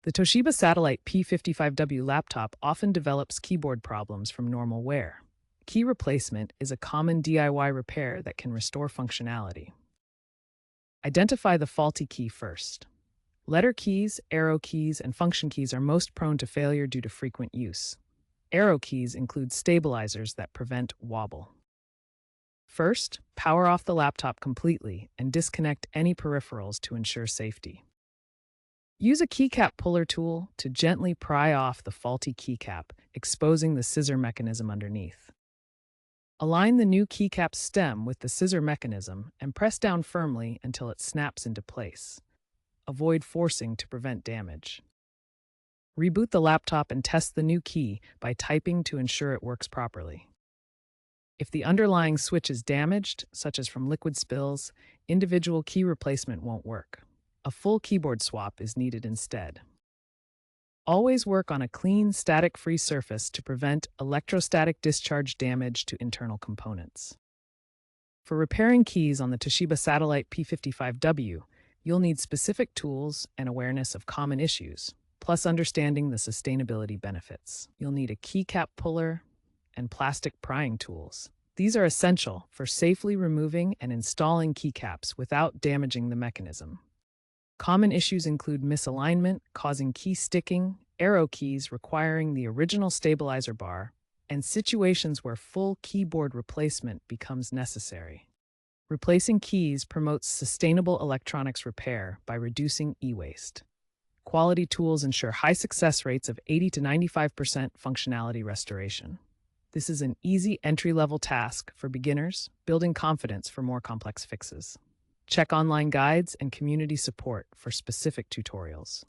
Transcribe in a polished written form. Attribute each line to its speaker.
Speaker 1: The Toshiba Satellite P55W laptop often develops keyboard problems from normal wear. Key replacement is a common DIY repair that can restore functionality. Identify the faulty key first. Letter keys, arrow keys, and function keys are most prone to failure due to frequent use. Arrow keys include stabilizers that prevent wobble. First, power off the laptop completely and disconnect any peripherals to ensure safety. Use a keycap puller tool to gently pry off the faulty keycap, exposing the scissor mechanism underneath. Align the new keycap stem with the scissor mechanism and press down firmly until it snaps into place. Avoid forcing to prevent damage. Reboot the laptop and test the new key by typing to ensure it works properly. If the underlying switch is damaged, such as from liquid spills, individual key replacement won't work. A full keyboard swap is needed instead. Always work on a clean, static-free surface to prevent electrostatic discharge damage to internal components. For repairing keys on the Toshiba Satellite P55W, you'll need specific tools and awareness of common issues, plus understanding the sustainability benefits. You'll need a keycap puller and plastic prying tools. These are essential for safely removing and installing keycaps without damaging the mechanism. Common issues include misalignment, causing key sticking, arrow keys requiring the original stabilizer bar, and situations where full keyboard replacement becomes necessary. Replacing keys promotes sustainable electronics repair by reducing e-waste. Quality tools ensure high success rates of 80 to 95% functionality restoration. This is an easy entry-level task for beginners, building confidence for more complex fixes. Check online guides and community support for specific tutorials.